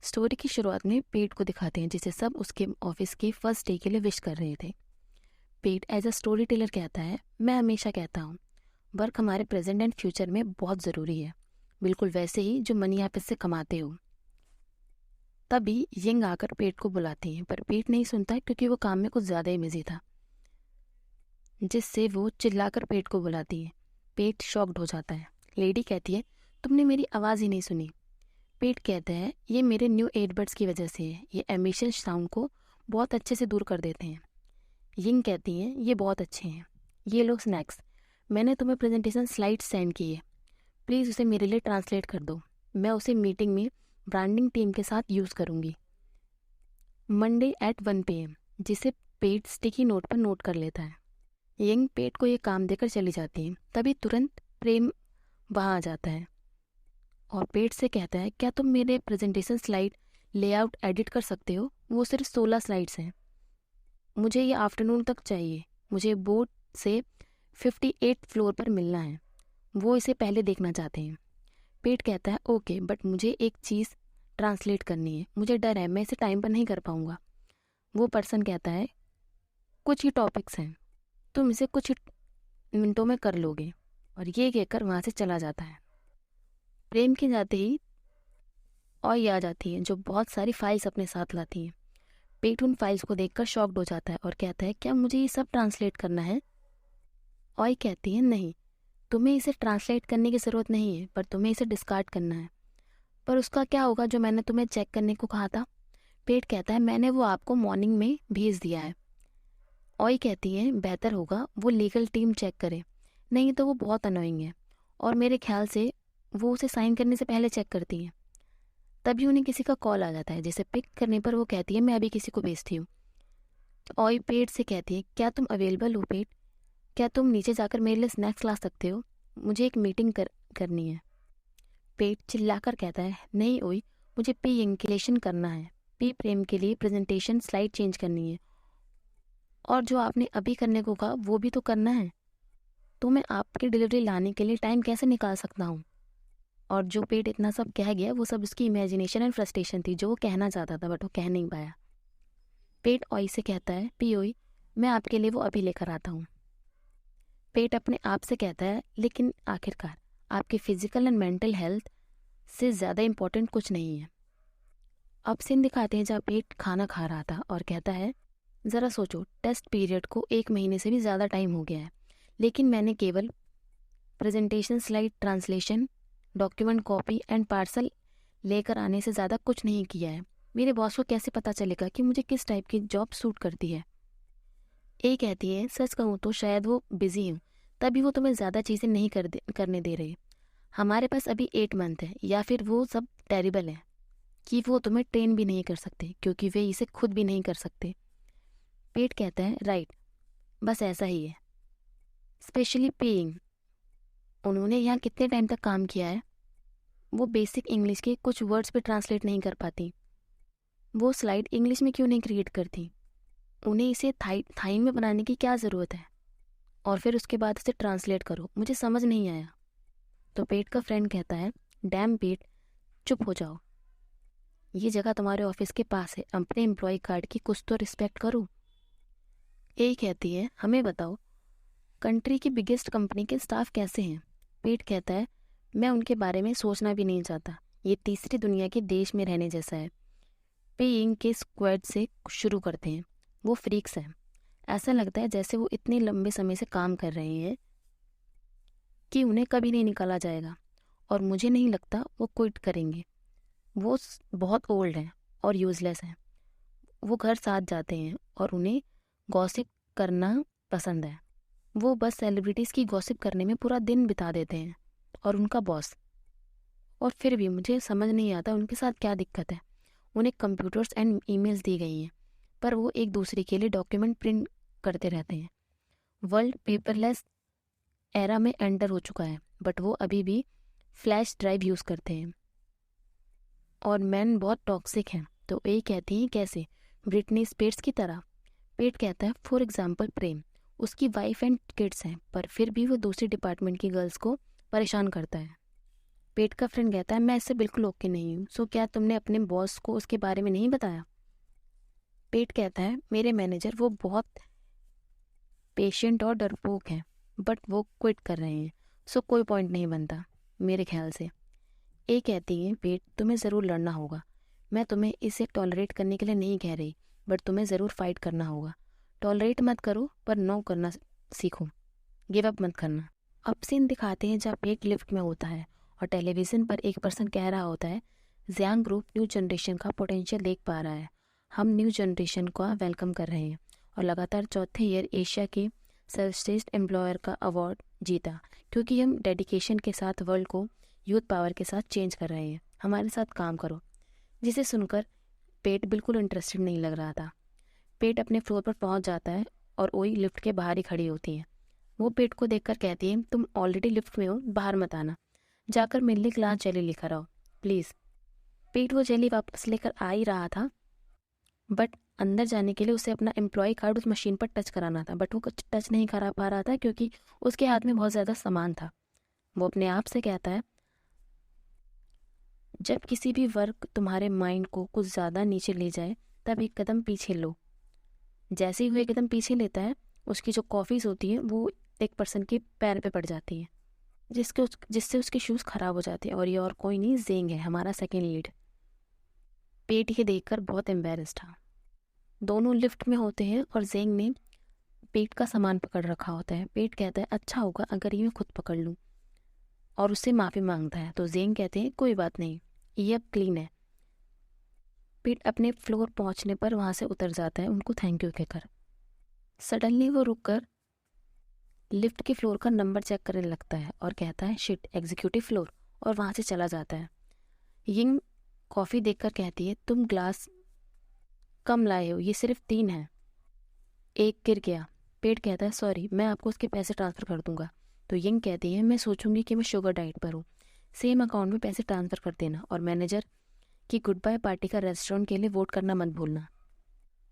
Story की शुरुआत में पेट को दिखाते हैं, जिसे सब उसके ऑफिस के फर्स्ट डे के लिए विश कर रहे थे। पेट एज अ स्टोरी टेलर कहता है, मैं हमेशा कहता हूँ वर्क हमारे प्रेजेंट एंड फ्यूचर में बहुत ज़रूरी है, बिल्कुल वैसे ही जो मनी आप इससे कमाते हो। तभी यंग आकर पेट को बुलाती है, पर पेट नहीं सुनता क्योंकि वो काम में कुछ ज़्यादा ही बिजी था, जिससे वो चिल्लाकर पेट को बुलाती है। पेट शॉक्ड हो जाता है। लेडी कहती है, तुमने मेरी आवाज़ ही नहीं सुनी। पेट कहता है, ये मेरे न्यू एयरबड्स की वजह से है, ये एम्बिशियस साउंड को बहुत अच्छे से दूर कर देते हैं। यिंग कहती हैं, ये बहुत अच्छे हैं, ये लो स्नैक्स, मैंने तुम्हें प्रेजेंटेशन स्लाइड सेंड की है, प्लीज़ उसे मेरे लिए ट्रांसलेट कर दो, मैं उसे मीटिंग में ब्रांडिंग टीम के साथ यूज़ करूँगी मंडे एट 1 PM, जिसे पेट स्टिकी नोट पर नोट कर लेता है। यंग पेट को ये काम देकर चली जाती है। तभी तुरंत प्रेम वहाँ आ जाता है और पेट से कहता है, क्या तुम मेरे प्रेजेंटेशन स्लाइड लेआउट एडिट कर सकते हो? वो सिर्फ 16 स्लाइड्स हैं, मुझे ये आफ्टरनून तक चाहिए, मुझे बोर्ड से 58 फ्लोर पर मिलना है, वो इसे पहले देखना चाहते हैं। पेट कहता है, ओके, बट मुझे एक चीज़ ट्रांसलेट करनी है, मुझे डर है मैं इसे टाइम पर नहीं कर पाऊँगा। वो पर्सन कहता है, कुछ ही टॉपिक्स हैं, तुम इसे कुछ ही मिनटों में कर लोगे, और ये कहकर वहाँ से चला जाता है। प्रेम के जाते ही और आ जाती है, जो बहुत सारी फाइल्स अपने साथ लाती हैं। पेट उन फाइल्स को देखकर शॉक्ड हो जाता है और कहता है, क्या मुझे ये सब ट्रांसलेट करना है? ऑय कहती है, नहीं, तुम्हें इसे ट्रांसलेट करने की ज़रूरत नहीं है, पर तुम्हें इसे डिस्कार्ड करना है। पर उसका क्या होगा जो मैंने तुम्हें चेक करने को कहा था? पेट कहता है, मैंने वो आपको मॉर्निंग में भेज दिया है। ऑय कहती है, बेहतर होगा वो लीगल टीम चेक करे, नहीं तो वो बहुत अनोइंग है, और मेरे ख्याल से वो उसे साइन करने से पहले चेक करती हैं। तभी उन्हें किसी का कॉल आ जाता है, जिसे पिक करने पर वो कहती है, मैं अभी किसी को भेजती हूँ। ऑय पेट से कहती है, क्या तुम अवेलेबल हो पेट? क्या तुम नीचे जाकर मेरे लिए स्नैक्स ला सकते हो? मुझे एक मीटिंग करनी है। पेट चिल्लाकर कहता है, नहीं ओई, मुझे पी इंक्लेशन करना है, पी प्रेम के लिए प्रेजेंटेशन स्लाइड चेंज करनी है, और जो आपने अभी करने को कहा वो भी तो करना है, तो मैं आपकी डिलीवरी लाने के लिए टाइम कैसे निकाल सकता हूँ? और जो पेट इतना सब कह गया वो सब उसकी इमेजिनेशन एंड फ्रस्ट्रेशन थी, जो वो कहना चाहता था बट वो कह नहीं पाया। पेट ऑई से कहता है, पी ओई, मैं आपके लिए वो अभी लेकर आता हूँ। पेट अपने आप से कहता है, लेकिन आखिरकार आपकी फिजिकल एंड मेंटल हेल्थ से ज़्यादा इम्पोर्टेंट कुछ नहीं है। अब सीन दिखाते हैं जहाँ पेट खाना खा रहा था और कहता है, ज़रा सोचो, टेस्ट पीरियड को 1 महीने से भी ज़्यादा टाइम हो गया है, लेकिन मैंने केवल presentation slide translation, document copy and parcel लेकर आने से ज़्यादा कुछ नहीं किया है। मेरे बॉस को कैसे पता चलेगा कि मुझे किस टाइप की जॉब सूट करती है? ए कहती है, सच कहूँ तो शायद वो बिजी हूँ, तभी वो तुम्हें ज़्यादा चीज़ें नहीं करने दे रहे। हमारे पास अभी 8 मंथ है, या फिर वो सब टेरिबल है कि वो तुम्हें ट्रेन भी नहीं कर सकते क्योंकि वे इसे खुद भी नहीं कर सकते। पेट कहता है, राइट, बस ऐसा ही है, स्पेशली पेइंग। उन्होंने यहाँ कितने टाइम तक काम किया है? वो बेसिक इंग्लिश के कुछ वर्ड्स पे ट्रांसलेट नहीं कर पाती, वो स्लाइड इंग्लिश में क्यों नहीं क्रिएट करती? उन्हें इसे थाई में बनाने की क्या ज़रूरत है? और फिर उसके बाद इसे ट्रांसलेट करो, मुझे समझ नहीं आया। तो पेट का फ्रेंड कहता है, डैम पेट, चुप हो जाओ, ये जगह तुम्हारे ऑफिस के पास है, अपने एम्प्लॉय कार्ड की कुछ तो रिस्पेक्ट करो। यही कहती है, हमें बताओ, कंट्री की बिगेस्ट कंपनी के स्टाफ कैसे हैं? पेट कहता है, मैं उनके बारे में सोचना भी नहीं चाहता, ये तीसरी दुनिया के देश में रहने जैसा है। पेइंग के स्क्वाड से शुरू करते हैं, वो फ्रीक्स हैं, ऐसा लगता है जैसे वो इतने लंबे समय से काम कर रहे हैं कि उन्हें कभी नहीं निकाला जाएगा, और मुझे नहीं लगता वो क्विट करेंगे। वो बहुत ओल्ड हैं और यूजलेस हैं। वो घर साथ जाते हैं और उन्हें गॉसिप करना पसंद है, वो बस सेलिब्रिटीज़ की गॉसिप करने में पूरा दिन बिता देते हैं। और उनका बॉस, और फिर भी मुझे समझ नहीं आता उनके साथ क्या दिक्कत है। उन्हें कंप्यूटर्स एंड ईमेल्स दी गई हैं, पर वो एक दूसरे के लिए डॉक्यूमेंट प्रिंट करते रहते हैं। वर्ल्ड पेपरलेस एरा में एंटर हो चुका है, बट वो अभी भी फ्लैश ड्राइव यूज़ करते हैं। और मैन बहुत टॉक्सिक हैं। तो ये कहती हैं, कैसे? ब्रिटनी स्पीयर्स की तरह? पेट कहता है, फॉर एग्जाम्पल प्रेम, उसकी वाइफ एंड किड्स हैं, पर फिर भी वो दूसरी डिपार्टमेंट की गर्ल्स को परेशान करता है। पेट का फ्रेंड कहता है मैं इससे बिल्कुल ओके नहीं हूँ। सो क्या तुमने अपने बॉस को उसके बारे में नहीं बताया? पेट कहता है मेरे मैनेजर वो बहुत पेशेंट और डरपोक हैं, बट वो क्विट कर रहे हैं, सो कोई पॉइंट नहीं बनता मेरे ख्याल से। ए कहती है पेट तुम्हें ज़रूर लड़ना होगा, मैं तुम्हें इसे टॉलरेट करने के लिए नहीं कह रही, बट तुम्हें ज़रूर फाइट करना होगा। टॉलरेट मत करो पर नो करना सीखो, गिव अप मत करना। अब सीन दिखाते हैं जब पेट लिफ्ट में होता है और टेलीविज़न पर एक पर्सन कह रहा होता है ज़ियांग ग्रुप न्यू जनरेशन का पोटेंशियल देख पा रहा है, हम न्यू जनरेशन का वेलकम कर रहे हैं, और लगातार चौथे ईयर एशिया के सर्वश्रेष्ठ एम्प्लॉयर का अवार्ड जीता क्योंकि हम डेडिकेशन के साथ वर्ल्ड को यूथ पावर के साथ चेंज कर रहे हैं, हमारे साथ काम करो। जिसे सुनकर पेट बिल्कुल इंटरेस्टेड नहीं लग रहा था। पेट अपने फ्लोर पर पहुंच जाता है और ओई लिफ्ट के बाहर ही खड़ी होती है। वो पेट को देखकर कहती है तुम ऑलरेडी लिफ्ट में हो, बाहर मत आना, जाकर मिलने ग्लास जेली लेकर आओ प्लीज़। पेट वो जेली वापस लेकर आ ही रहा था, बट अंदर जाने के लिए उसे अपना एम्प्लॉय कार्ड उस मशीन पर टच कराना था, बट वो कुछ टच नहीं करा पा रहा था क्योंकि उसके हाथ में बहुत ज़्यादा सामान था। वो अपने आप से कहता है जब किसी भी वर्क तुम्हारे माइंड को कुछ ज़्यादा नीचे ले जाए तब एक कदम पीछे लो। जैसे ही वो एक कदम पीछे लेता है उसकी जो कॉफ़ीज होती हैं वो एक पर्सन के पैर पे पड़ जाती हैं, जिससे उसके शूज़ ख़राब हो जाते हैं, और ये और कोई नहीं ज़ेंग है, हमारा सेकेंड लीड। पेट ये देखकर बहुत एम्बेरस था। दोनों लिफ्ट में होते हैं और ज़ेंग ने पेट का सामान पकड़ रखा होता है। पेट कहता है अच्छा होगा अगर ये मैं खुद पकड़ लूँ, और उससे माफ़ी मांगता है। तो ज़ेंग कहते हैं कोई बात नहीं, ये अब क्लीन है। पेट अपने फ्लोर पहुंचने पर वहां से उतर जाता है उनको थैंक यू कहकर। सडनली वो रुककर लिफ्ट के फ्लोर का नंबर चेक करने लगता है और कहता है शिट एग्जीक्यूटिव फ्लोर, और वहां से चला जाता है। यिंग कॉफ़ी देखकर कहती है तुम ग्लास कम लाए हो, ये सिर्फ 3 है, एक गिर गया। पेट कहता है सॉरी, मैं आपको उसके पैसे ट्रांसफ़र कर दूंगा। तो यिंग कहती है मैं सोचूंगी कि मैं शुगर डाइट पर हूँ, सेम अकाउंट में पैसे ट्रांसफ़र कर देना, और मैनेजर कि गुड बाय पार्टी का रेस्टोरेंट के लिए वोट करना मत भूलना।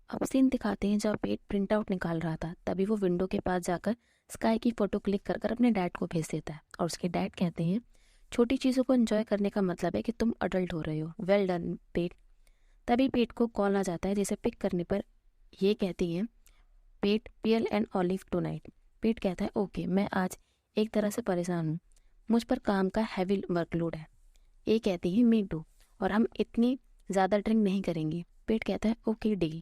अब सीन दिखाते हैं जब पेट प्रिंट आउट निकाल रहा था, तभी वो विंडो के पास जाकर स्काई की फ़ोटो क्लिक कर कर अपने डैड को भेज देता है, और उसके डैड कहते हैं छोटी चीज़ों को एंजॉय करने का मतलब है कि तुम अडल्ट हो रहे हो, वेल डन पेट। तभी पेट को कॉल आ जाता है जिसे पिक करने पर ये कहती है पेट पियल एंड ऑलिव टू नाइट। पेट कहता है ओके, मैं आज एक तरह से परेशान हूँ, मुझ पर काम का हैवी वर्कलोड है। ये कहती है मी टू, और हम इतनी ज़्यादा ड्रिंक नहीं करेंगे। पेट कहता है ओके डील,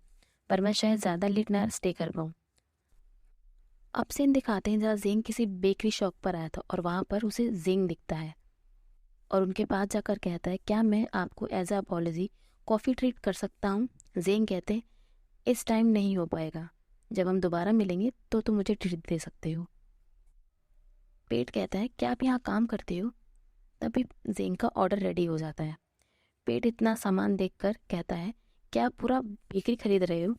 पर मैं शायद ज़्यादा लेट ना स्टे कर पाऊँ। अब सीन दिखाते हैं जहाँ ज़ेंग किसी बेकरी शॉप पर आया था और वहाँ पर उसे ज़ेंग दिखता है और उनके पास जाकर कहता है क्या मैं आपको as a apology coffee treat कर सकता हूँ? ज़ेंग कहते हैं इस टाइम नहीं हो पाएगा, जब हम दोबारा मिलेंगे तो तुम मुझे ट्रीट दे सकते हो। पेट कहता है क्या आप यहाँ काम करते हो? तभी ज़ेंग का ऑर्डर रेडी हो जाता है। पेट इतना सामान देखकर कहता है क्या आप पूरा बेकरी खरीद रहे हो?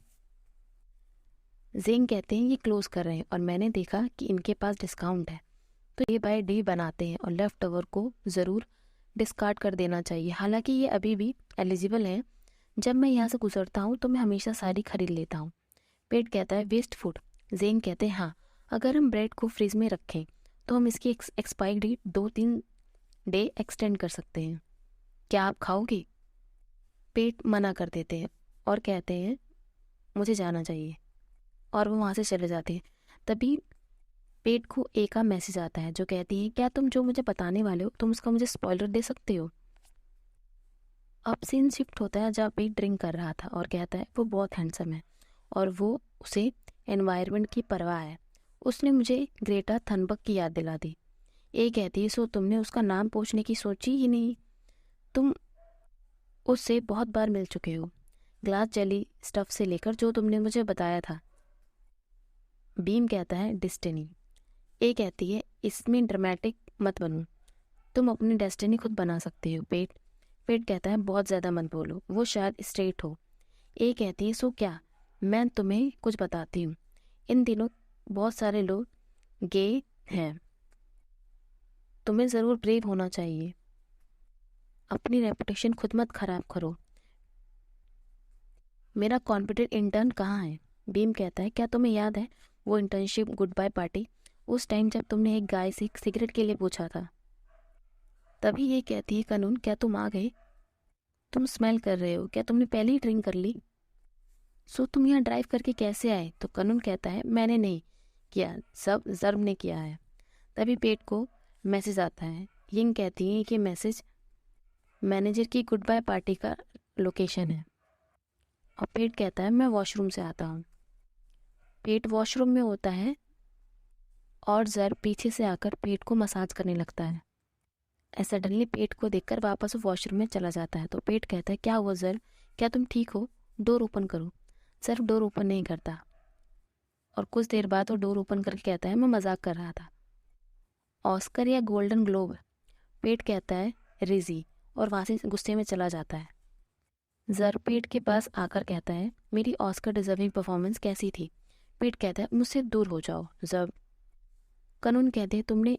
ज़ेंग कहते हैं ये क्लोज कर रहे हैं और मैंने देखा कि इनके पास डिस्काउंट है, तो ये बाय डे बनाते हैं और लेफ्ट ओवर को ज़रूर डिस्कार्ड कर देना चाहिए। हालांकि ये अभी भी एलिजिबल हैं, जब मैं यहाँ से गुजरता हूँ तो मैं हमेशा सारी खरीद लेता हूँ। पेट कहता है वेस्ट फूड। ज़ेंग कहते हैं हाँ, अगर हम ब्रेड को फ्रिज में रखें तो हम इसकी एक्सपायरी डेट 2-3 डे एक्सटेंड कर सकते हैं, क्या आप खाओगी? पेट मना कर देते हैं और कहते हैं मुझे जाना चाहिए, और वो वहाँ से चले जाते हैं। तभी पेट को ए का मैसेज आता है जो कहती है क्या तुम जो मुझे बताने वाले हो तुम उसका मुझे स्पॉइलर दे सकते हो? अब सीन शिफ्ट होता है जब पेट ड्रिंक कर रहा था और कहता है वो बहुत हैंडसम है और वो उसे एनवायरनमेंट की परवाह है, उसने मुझे ग्रेटा थनबर्ग की याद दिला दी। ए कहती है सो तुमने उसका नाम पूछने की सोची ही नहीं, तुम उससे बहुत बार मिल चुके हो, ग्लास जेली स्टफ से लेकर जो तुमने मुझे बताया था। बीम कहता है डेस्टिनी। ए कहती है इसमें ड्रामेटिक मत बनो, तुम अपनी डेस्टिनी खुद बना सकते हो। पेट कहता है बहुत ज़्यादा मत बोलो, वो शायद स्ट्रेट हो। ए कहती है सो क्या, मैं तुम्हें कुछ बताती हूँ, इन दिनों बहुत सारे लोग गे हैं, तुम्हें ज़रूर ब्रेव होना चाहिए, अपनी रेपुटेशन खुद मत खराब करो। मेरा कॉन्फिडेंट इंटर्न कहाँ है? बीम कहता है क्या तुम्हें याद है वो इंटर्नशिप गुड बाय पार्टी, उस टाइम जब तुमने एक गाय से सिगरेट के लिए पूछा था? तभी ये कहती है, कानून क्या तुम आ गए? तुम स्मेल कर रहे हो, क्या तुमने पहले ही ड्रिंक कर ली? सो तुम यहाँ ड्राइव करके कैसे आए? तो कानून कहता है, मैंने नहीं किया, सब जर्ब ने किया है। तभी पेट को मैसेज आता है। यिंग कहती है कि मैसेज मैनेजर की गुड बाय पार्टी का लोकेशन है। और पेट कहता है, मैं वॉशरूम से आता हूँ। पेट वॉशरूम में होता है और जर्ब पीछे से आकर पेट को मसाज करने लगता है। सडनली पेट को देखकर वापस वॉशरूम में चला जाता है। तो पेट कहता है, क्या हुआ जर्ब, क्या तुम ठीक हो? डोर ओपन करो। जर्ब डोर ओपन नहीं करता और कुछ देर बाद वो डोर ओपन करके कहता है, मैं मजाक कर रहा था। ऑस्कर या गोल्डन ग्लोब? पेट कहता है, रिजी, और वहाँ से गुस्से में चला जाता है। जर्ब पेट के पास आकर कहता है, मेरी ऑस्कर डिजर्विंग परफॉर्मेंस कैसी थी? पेट कहता है, मुझसे दूर हो जाओ जर्ब। कानून कहते हैं, तुमने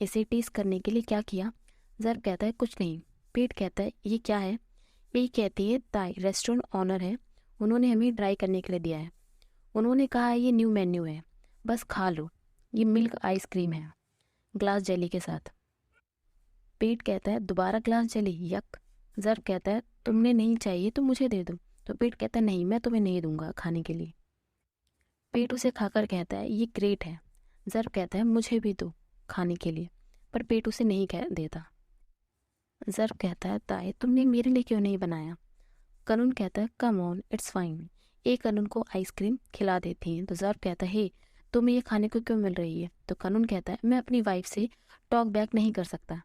इसे टेस्ट करने के लिए क्या किया? जर्ब कहता है, कुछ नहीं। पेट कहता है, ये क्या है? ये कहती है, ताई रेस्टोरेंट ऑनर है, उन्होंने हमें ट्राई करने के लिए दिया है। उन्होंने कहा है ये न्यू मेन्यू है, बस खा लो, ये मिल्क आइसक्रीम है ग्लास जेली के साथ। पेट कहता है, दोबारा ग्लास जेली, यक। जर्ब कहता है, तुमने नहीं चाहिए तो मुझे दे दो। तो पेट कहता है, नहीं, मैं तुम्हें नहीं दूंगा खाने के लिए। पेट उसे खाकर कहता है, ये ग्रेट है। जर्ब कहता है, मुझे भी दो खाने के लिए, पर पेट उसे नहीं देता। जर्ब कहता है, ताई तुमने मेरे लिए क्यों नहीं बनाया? कानून कहता है, कम ऑन, इट्स फाइन। एक कानून को आइसक्रीम खिला देती हैं। तो जर्ब कहता है, हे, तुम्हें ये खाने को क्यों मिल रही है? तो कानून कहता है, मैं अपनी वाइफ से टॉक बैक नहीं कर सकता।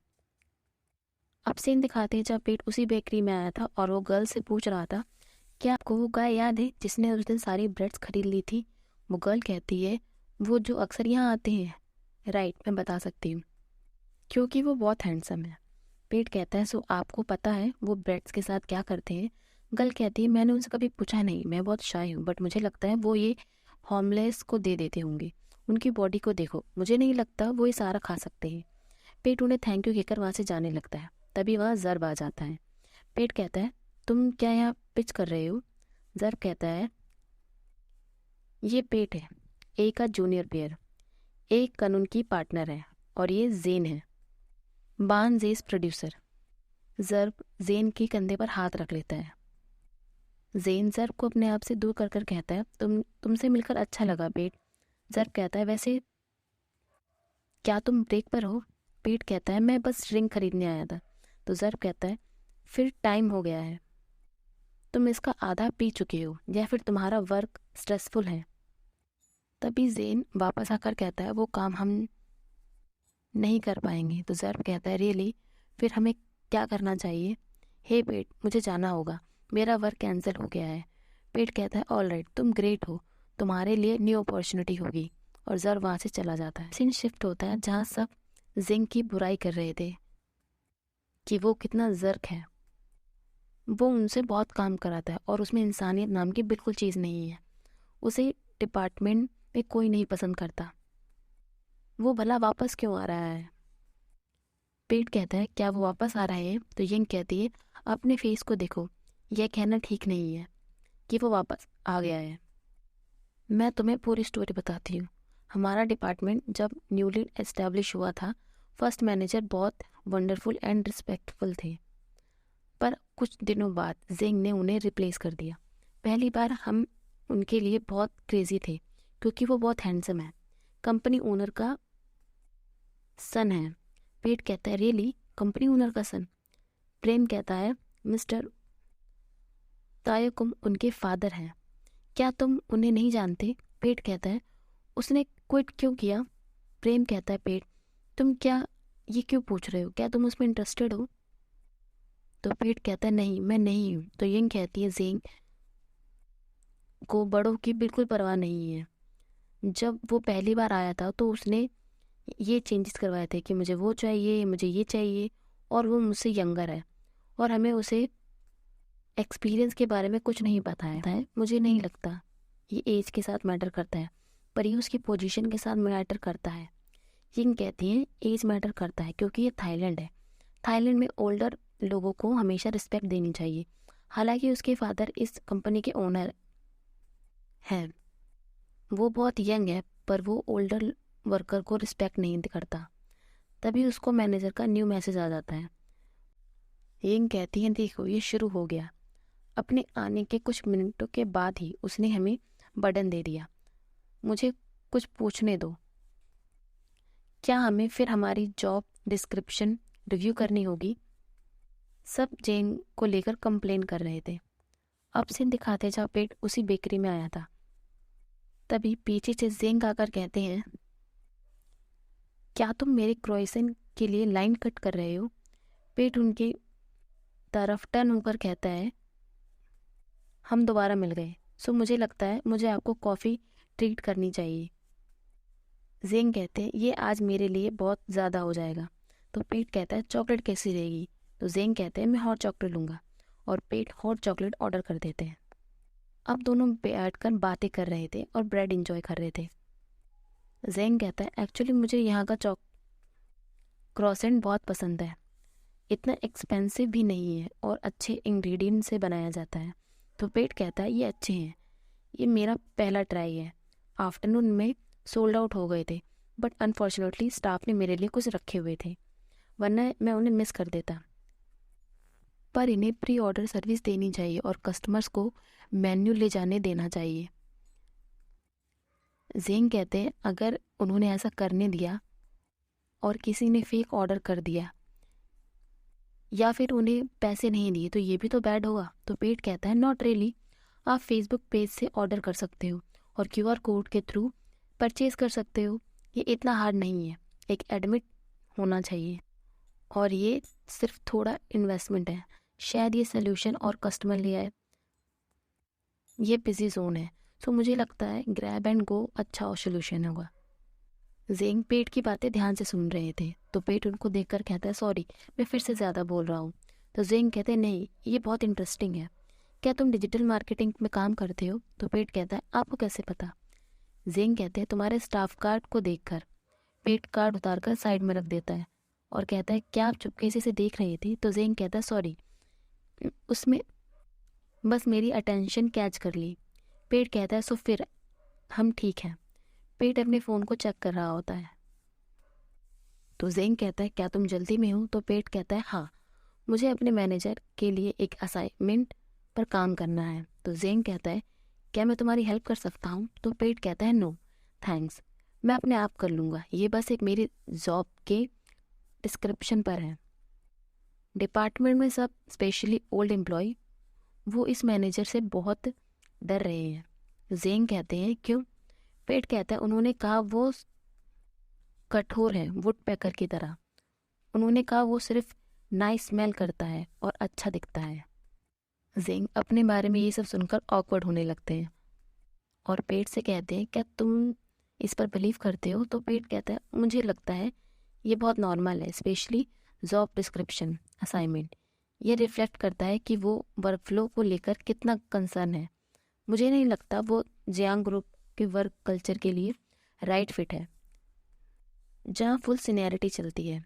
अब सीन दिखाते हैं जब पेट उसी बेकरी में आया था और वो गर्ल से पूछ रहा था, क्या आपको वो गाय याद है जिसने उस दिन सारी ब्रेड्स खरीद ली थी? वो गर्ल कहती है, वो जो अक्सर यहाँ आते हैं। राइट, मैं बता सकती हूँ, क्योंकि वो बहुत हैंडसम है। पेट कहता है, सो आपको पता है वो ब्रेड्स के साथ क्या करते हैं? गर्ल कहती है, मैंने उनसे कभी पूछा नहीं, मैं बहुत शाय हूँ, बट मुझे लगता है वो ये होमलेस को दे देते होंगे। उनकी बॉडी को देखो, मुझे नहीं लगता वो ये सारा खा सकते हैं। पेट उन्हें थैंक यू कहकर वहाँ से जाने लगता है। तभी वहाँ जर्ब आ जाता है। पेट कहता है, तुम क्या यहाँ पिच कर रहे हो? जर्ब कहता है, ये पेट है, ए का जूनियर पेयर, एक कानून की पार्टनर है, और ये जेन है, बान जेस प्रोड्यूसर। जर्ब जेन के कंधे पर हाथ रख लेता है। जेन जर्ब को अपने आप से दूर कर कर कहता है, तुमसे मिलकर अच्छा लगा पेट। जर्ब कहता है, वैसे क्या तुम ब्रेक पर हो? पेट कहता है, मैं बस ड्रिंक खरीदने आया था। तो जर्ब कहता है, फिर टाइम हो गया है, तुम इसका आधा पी चुके हो, या फिर तुम्हारा वर्क स्ट्रेसफुल है? तभी जेन वापस आकर कहता है, वो काम हम नहीं कर पाएंगे। तो जर्ब कहता है, रियली? फिर हमें क्या करना चाहिए? हे पेट, मुझे जाना होगा, मेरा वर्क कैंसिल हो गया है। पेट कहता है, ऑल राइट, तुम ग्रेट हो, तुम्हारे लिए न्यू अपॉर्चुनिटी होगी। और जर्ब वहाँ से चला जाता है। सीन शिफ्ट होता है जहाँ सब जिंग की बुराई कर रहे थे कि वो कितना जर्क है, वो उनसे बहुत काम कराता है और उसमें इंसानियत नाम की बिल्कुल चीज़ नहीं है। उसे डिपार्टमेंट में कोई नहीं पसंद करता, वो भला वापस क्यों आ रहा है? पेट कहता है, क्या वो वापस आ रहा है? तो यिंग कहती है, अपने फेस को देखो, यह कहना ठीक नहीं है कि वो वापस आ गया है। मैं तुम्हें पूरी स्टोरी बताती हूँ। हमारा डिपार्टमेंट जब न्यूली एस्टेब्लिश हुआ था, फर्स्ट मैनेजर बहुत वंडरफुल एंड रिस्पेक्टफुल थे, पर कुछ दिनों बाद जिंग ने उन्हें रिप्लेस कर दिया। पहली बार हम उनके लिए बहुत क्रेजी थे क्योंकि वो बहुत हैंडसम है, कंपनी ओनर का सन है। पेट कहता है, रियली? कंपनी ओनर का सन? प्रेम कहता है, मिस्टर तायकुम उनके फादर हैं, क्या तुम उन्हें नहीं जानते? पेट कहता है, उसने क्विट क्यों किया? प्रेम कहता है, पेट, तुम क्या ये क्यों पूछ रहे हो, क्या तुम उसमें इंटरेस्टेड हो? तो पेट कहता है, नहीं, मैं नहीं हूँ। तो यिंग कहती है, जिंग को बड़ों की बिल्कुल परवाह नहीं है। जब वो पहली बार आया था तो उसने ये चेंजेस करवाए थे कि मुझे वो चाहिए, मुझे ये चाहिए, और वो मुझसे यंगर है और हमें उसे एक्सपीरियंस के बारे में कुछ नहीं बताया है। मुझे नहीं लगता ये एज के साथ मैटर करता है, पर ये उसकी पोजीशन के साथ मैटर करता है। यिंग कहती हैं, एज मैटर करता है क्योंकि ये थाईलैंड है, थाईलैंड में ओल्डर लोगों को हमेशा रिस्पेक्ट देनी चाहिए। हालांकि उसके फादर इस कंपनी के ओनर हैं, वो बहुत यंग है, पर वो ओल्डर वर्कर को रिस्पेक्ट नहीं करता। तभी उसको मैनेजर का न्यू मैसेज आ जाता है। यिंग कहती है देखो ये शुरू हो गया। अपने आने के कुछ मिनटों के बाद ही उसने हमें बर्डन दे दिया। मुझे कुछ पूछने दो, क्या हमें फिर हमारी जॉब डिस्क्रिप्शन रिव्यू करनी होगी? सब जेंग को लेकर कंप्लेन कर रहे थे। अब सीन दिखाते जहाँ पेट उसी बेकरी में आया था। तभी पीछे से जेंग आकर कहते हैं, क्या तुम मेरे क्रोइसन के लिए लाइन कट कर रहे हो? पेट उनकी तरफ टर्न होकर कहता है, हम दोबारा मिल गए, सो मुझे लगता है मुझे आपको कॉफ़ी ट्रीट करनी चाहिए। जेंग कहते हैं ये आज मेरे लिए बहुत ज़्यादा हो जाएगा। तो पेट कहता है चॉकलेट कैसी रहेगी? तो जेंग कहते हैं मैं हॉट चॉकलेट लूँगा, और पेट हॉट चॉकलेट ऑर्डर कर देते हैं। अब दोनों बैठकर बातें कर रहे थे और ब्रेड इंजॉय कर रहे थे। जेंग कहता है एक्चुअली मुझे यहाँ का क्रॉसेंट बहुत पसंद है, इतना एक्सपेंसिव भी नहीं है और अच्छे इंग्रेडिएंट से बनाया जाता है। तो पेट कहता है ये अच्छे हैं, ये मेरा पहला ट्राई है। आफ्टरनून में सोल्ड आउट हो गए थे, बट अनफॉर्चुनेटली स्टाफ ने मेरे लिए कुछ रखे हुए थे, वरना मैं उन्हें मिस कर देता। पर इन्हें प्री ऑर्डर सर्विस देनी चाहिए और कस्टमर्स को मेन्यू ले जाने देना चाहिए। जेंग कहते हैं अगर उन्होंने ऐसा करने दिया और किसी ने फेक ऑर्डर कर दिया या फिर उन्हें पैसे नहीं दिए तो ये भी तो बैड होगा। तो पेट कहता है नॉट रियली, आप फेसबुक पेज से ऑर्डर कर सकते हो और QR कोड के थ्रू परचेज कर सकते हो। ये इतना हार्ड नहीं है, एक एडमिट होना चाहिए और ये सिर्फ थोड़ा इन्वेस्टमेंट है। शायद ये सोल्यूशन और कस्टमर ले आए। ये बिजी जोन है, तो मुझे लगता है ग्रैब एंड गो अच्छा सोल्यूशन होगा। जेंग पेट की बातें ध्यान से सुन रहे थे, तो पेट उनको देखकर कहता है सॉरी मैं फिर से ज़्यादा बोल रहा हूँ। तो जेंग कहते हैं नहीं ये बहुत इंटरेस्टिंग है, क्या तुम डिजिटल मार्केटिंग में काम करते हो? तो पेट कहता है आपको कैसे पता? जेंग कहते हैं तुम्हारे स्टाफ कार्ड को देखकर। पेट कार्ड उतारकर साइड में रख देता है और कहता है क्या आप चुपके से देख रही थी? तो जेंग कहता है सॉरी, उसमें बस मेरी अटेंशन कैच कर ली। पेट कहता है सो फिर हम ठीक हैं। पेट अपने फ़ोन को चेक कर रहा होता है। तो जेंग कहता है क्या तुम जल्दी में हो? तो पेट कहता है हाँ, मुझे अपने मैनेजर के लिए एक असाइनमेंट पर काम करना है। तो जेंग कहता है क्या मैं तुम्हारी हेल्प कर सकता हूँ? तो पेट कहता है नो थैंक्स, मैं अपने आप कर लूँगा, ये बस एक मेरी जॉब के डिस्क्रिप्शन पर है। डिपार्टमेंट में सब स्पेशली ओल्ड एम्प्लॉय वो इस मैनेजर से बहुत डर रहे हैं। जेंग कहते हैं क्यों? पेट कहता है उन्होंने कहा वो कठोर है वुड पैकर की तरह। उन्होंने कहा वो सिर्फ नाइस स्मेल करता है और अच्छा दिखता है। जेंग अपने बारे में ये सब सुनकर ऑकवर्ड होने लगते हैं और पेट से कहते हैं क्या तुम इस पर बिलीव करते हो? तो पेट कहता है मुझे लगता है ये बहुत नॉर्मल है, स्पेशली जॉब डिस्क्रिप्शन असाइनमेंट। ये रिफ्लेक्ट करता है कि वो वर्कफ्लो को लेकर कितना कंसर्न है। मुझे नहीं लगता वो जियांग ग्रुप के वर्क कल्चर के लिए राइट फिट है, जहाँ फुल सीनियरिटी चलती है।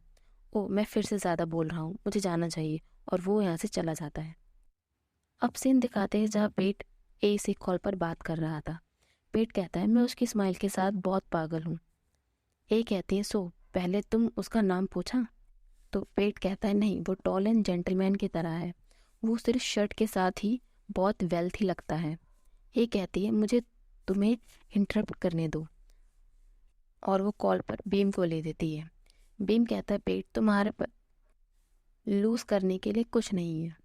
ओ मैं फिर से ज़्यादा बोल रहा हूँ, मुझे जाना चाहिए। और वो यहाँ से चला जाता है। अब सीन दिखाते हैं जहाँ पेट ए से कॉल पर बात कर रहा था। पेट कहता है मैं उसकी स्माइल के साथ बहुत पागल हूँ। ए कहती है सो पहले तुम उसका नाम पूछा? तो पेट कहता है नहीं, वो टॉल एंड जेंटलमैन की तरह है, वो सिर्फ शर्ट के साथ ही बहुत वेल्थी लगता है। ए कहती है मुझे तुम्हें इंटरप्ट करने दो, और वो कॉल पर बीम को ले देती है। बीम कहता है पेट तुम्हारे पर लूज करने के लिए कुछ नहीं है,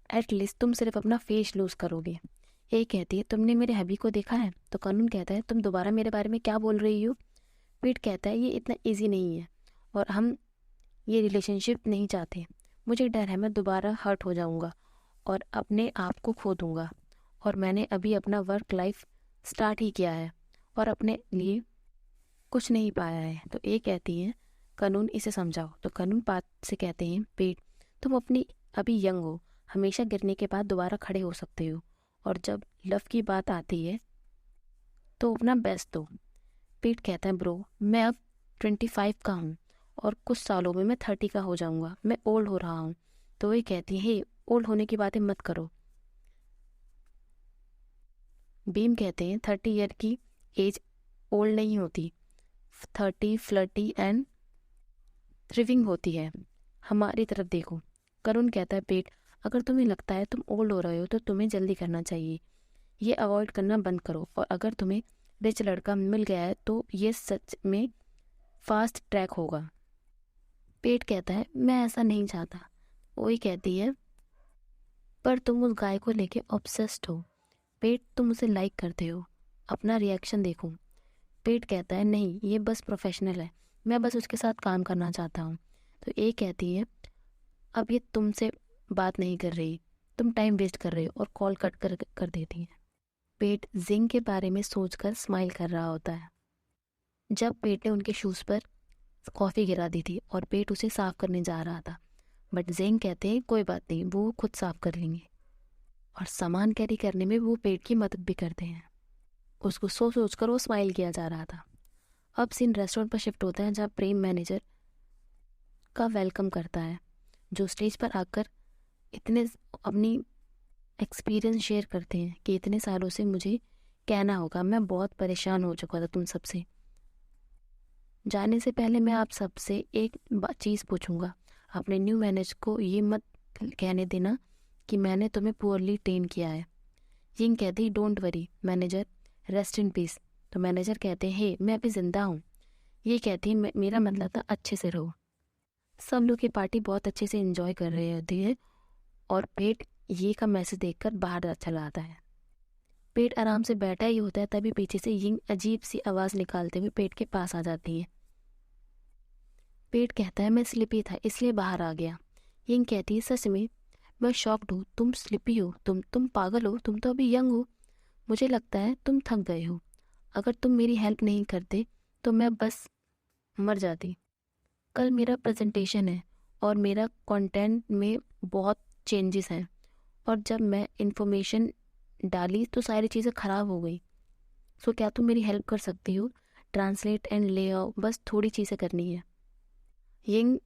एटलीस्ट तुम सिर्फ अपना फेस लूज करोगे। ए कहती है तुमने मेरे हबी को देखा है? तो कानून कहता है तुम दोबारा मेरे बारे में क्या बोल रही हो? पेट कहता है ये इतना ईजी नहीं है और हम ये रिलेशनशिप नहीं चाहते। मुझे डर है मैं दोबारा हर्ट हो जाऊंगा और अपने आप को खो दूंगा, और मैंने अभी अपना वर्क लाइफ स्टार्ट ही किया है और अपने लिए कुछ नहीं पाया है। तो ए कहती है कानून इसे समझाओ। तो कानून बात से कहते हैं पेट तुम अपनी अभी यंग हो, हमेशा गिरने के बाद दोबारा खड़े हो सकते हो, और जब लव की बात आती है तो अपना बेस्ट दो। पेट कहता है ब्रो मैं अब 25 का हूँ और कुछ सालों में मैं 30 का हो जाऊंगा, मैं ओल्ड हो रहा हूँ। तो ये कहती है हे ओल्ड होने की बातें मत करो। बीम कहते हैं 30 ईयर की एज ओल्ड नहीं होती, 30 फ्लर्टी एंड थ्रिविंग होती है। हमारी तरफ देखो। करुण कहता है पेट, अगर तुम्हें लगता है तुम ओल्ड हो रहे हो तो तुम्हें जल्दी करना चाहिए। ये अवॉइड करना बंद करो, और अगर तुम्हें रिच लड़का मिल गया है तो ये सच में फास्ट ट्रैक होगा। पेट कहता है मैं ऐसा नहीं चाहता। वही कहती है पर तुम उस गाय को लेके ऑब्सेस्ड हो। पेट, तुम उसे लाइक करते हो, अपना रिएक्शन देखो। पेट कहता है नहीं, ये बस प्रोफेशनल है, मैं बस उसके साथ काम करना चाहता हूँ। तो ए कहती है अब ये तुमसे बात नहीं कर रही, तुम टाइम वेस्ट कर रहे हो, और कॉल कट कर देती है। पेट जिंग के बारे में सोचकर स्माइल कर रहा होता है। जब पेट ने उनके शूज़ पर कॉफ़ी गिरा दी थी और पेट उसे साफ करने जा रहा था, बट जिंग कहते हैं कोई बात नहीं, वो खुद साफ कर लेंगे, और सामान कैरी करने में वो पेट की मदद भी करते हैं। उसको सोच कर वो स्माइल किया जा रहा था। अब सीन रेस्टोरेंट पर शिफ्ट होता है, जहाँ प्रेम मैनेजर का वेलकम करता है, जो स्टेज पर आकर इतने अपनी एक्सपीरियंस शेयर करते हैं कि इतने सालों से मुझे कहना होगा, मैं बहुत परेशान हो चुका था तुम सबसे। जाने से पहले मैं आप सबसे एक चीज़ पूछूंगा, अपने न्यू मैनेजर को ये मत कहने देना कि मैंने तुम्हें पुअरली ट्रेन किया है। यिंग कहती don't worry manager, rest in peace. तो मैनेजर कहते हैं हे, मैं अभी जिंदा हूँ। ये कहती है मेरा मतलब था अच्छे से रहो। सब लोग ये पार्टी बहुत अच्छे से एंजॉय कर रहे होते हैं, और पेट ये का मैसेज देखकर बाहर चला आता है। पेट आराम से बैठा ही होता है, तभी पीछे से यिंग अजीब सी आवाज़ निकालते हुए पेट के पास आ जाती है। पेट कहता है मैं स्लिपी था इसलिए बाहर आ गया। यिंग कहती है सच में मैं शॉक्ड हूँ, तुम स्लिपी हो, तुम पागल हो, तुम तो अभी यंग हो, मुझे लगता है तुम थक गए हो। अगर तुम मेरी हेल्प नहीं करते तो मैं बस मर जाती। कल मेरा प्रेजेंटेशन है और मेरा कंटेंट में बहुत चेंजेस हैं, और जब मैं इंफॉर्मेशन डाली तो सारी चीज़ें ख़राब हो गई। सो क्या तुम मेरी हेल्प कर सकती हो? ट्रांसलेट एंड ले आओ, बस थोड़ी चीज़ें करनी है। यिंग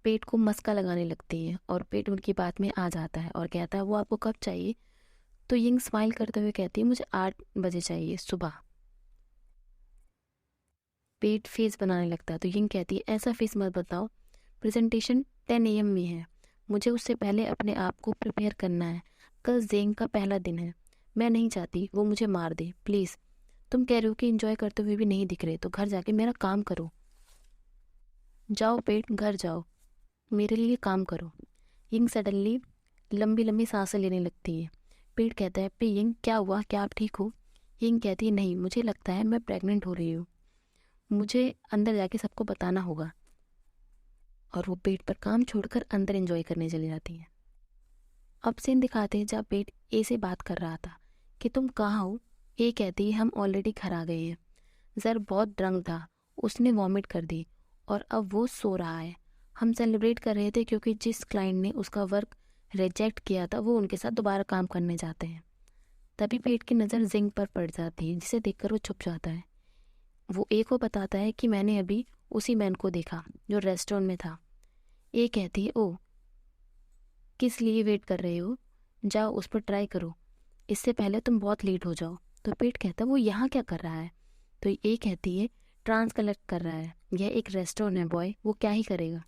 पेट को मस्का लगाने लगती है, और पेट उनकी बात में आ जाता है और कहता है वो आपको कब चाहिए? तो यिंग स्माइल करते हुए कहती है मुझे 8 बजे चाहिए सुबह। पेट फेस बनाने लगता है, तो यिंग कहती है ऐसा फेस मत बताओ, प्रेजेंटेशन 10 AM में है, मुझे उससे पहले अपने आप को प्रिपेयर करना है। कल जेंग का पहला दिन है, मैं नहीं चाहती वो मुझे मार दे। प्लीज़, तुम कह रहे हो कि एंजॉय करते हुए भी नहीं दिख रहे, तो घर जाके मेरा काम करो। जाओ पेट, घर जाओ, मेरे लिए काम करो। यिंग सडनली लंबी लंबी सांसें लेने लगती है। पेट कहता है पे यिंग क्या हुआ, क्या आप ठीक हो? यिंग कहती है नहीं, मुझे लगता है मैं प्रेग्नेंट हो रही हूँ, मुझे अंदर जाके सबको बताना होगा। और वो पेट पर काम छोड़कर अंदर एंजॉय करने चली जाती है। अब सीन दिखाते हैं जब पेट ए से बात कर रहा था कि तुम कहाँ हो। ए कहती है हम ऑलरेडी घर आ गए हैं, जर बहुत ड्रंक था, उसने वॉमिट कर दी और अब वो सो रहा है। हम सेलिब्रेट कर रहे थे क्योंकि जिस क्लाइंट ने उसका वर्क रिजेक्ट किया था वो उनके साथ दोबारा काम करने जाते हैं। तभी पेट की नज़र जिंग पर पड़ जाती है, जिसे देखकर वो छुप जाता है। वो ए को बताता है कि मैंने अभी उसी मैन को देखा जो रेस्टोरेंट में था। ए कहती है ओ, किस लिए वेट कर रहे हो, जाओ उस पर ट्राई करो, इससे पहले तुम बहुत लेट हो जाओ। तो पेट कहता है वो यहाँ क्या कर रहा है? तो ए कहती है ट्रांस कलेक्ट कर रहा है, यह एक रेस्टोरेंट है बॉय, वो क्या ही करेगा।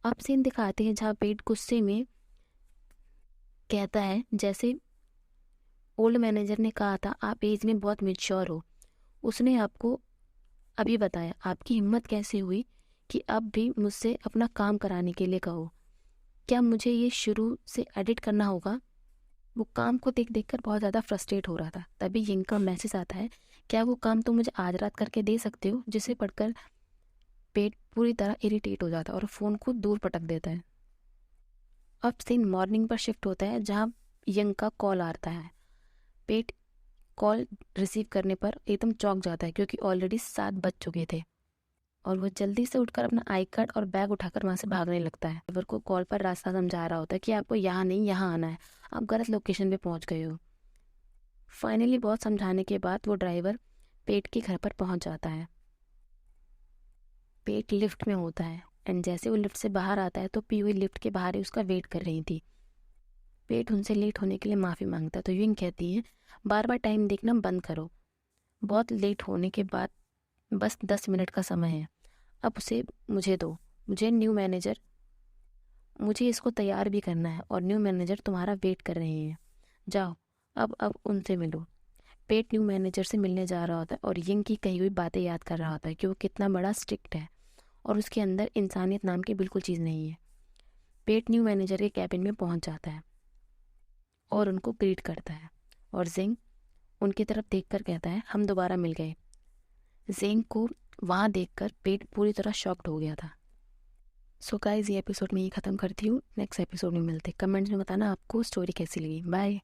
अब सीन दिखाते हैं जहाँ पेट गुस्से में कहता है जैसे ओल्ड मैनेजर ने कहा था आप एज में बहुत मेच्योर हो, उसने आपको अभी बताया, आपकी हिम्मत कैसे हुई कि अब भी मुझसे अपना काम कराने के लिए कहो? क्या मुझे ये शुरू से एडिट करना होगा? वो काम को देख देख कर बहुत ज़्यादा फ्रस्ट्रेट हो रहा था। तभी यिंग का मैसेज आता है, क्या वो काम तुम मुझे आज रात करके दे सकते हो? जिसे पढ़कर पेट पूरी तरह इरिटेट हो जाता है और फ़ोन को दूर पटक देता है। अब सीन मॉर्निंग पर शिफ्ट होता है जहाँ यंग का कॉल आता है। पेट कॉल रिसीव करने पर एकदम चौंक जाता है क्योंकि ऑलरेडी 7 बज चुके थे, और वो जल्दी से उठकर अपना आई कार्ड और बैग उठाकर वहाँ से भागने लगता है। ड्राइवर को कॉल पर रास्ता समझा रहा होता है कि आपको यहाँ नहीं यहाँ आना है, आप गलत लोकेशन पे पहुँच गए हो। फाइनली बहुत समझाने के बाद वो ड्राइवर पेट के घर पर पहुँच जाता है। पेट लिफ्ट में होता है एंड जैसे वो लिफ्ट से बाहर आता है तो पी हुई लिफ्ट के बाहर ही उसका वेट कर रही थी। पेट उनसे लेट होने के लिए माफ़ी मांगता है, तो यूं कहती है बार बार टाइम देखना बंद करो, बहुत लेट होने के बाद बस 10 मिनट का समय है, अब उसे मुझे दो, मुझे न्यू मैनेजर, मुझे इसको तैयार भी करना है और न्यू मैनेजर तुम्हारा वेट कर रहे हैं। जाओ अब उनसे मिलो। पेट न्यू मैनेजर से मिलने जा रहा होता है और यिंग की कही हुई बातें याद कर रहा होता है कि वो कितना बड़ा स्ट्रिक्ट है और उसके अंदर इंसानियत नाम की बिल्कुल चीज़ नहीं है। पेट न्यू मैनेजर के कैबिन में पहुंच जाता है और उनको ग्रीट करता है और जिंग उनकी तरफ देखकर कहता है, हम दोबारा मिल गए। जिंग को वहाँ देखकर पेट पूरी तरह शॉक्ड हो गया था। सो गाइस, ये एपिसोड में ही ख़त्म करती हूँ। नेक्स्ट एपिसोड में मिलते। कमेंट्स में बताना आपको स्टोरी कैसी लगी। बाय।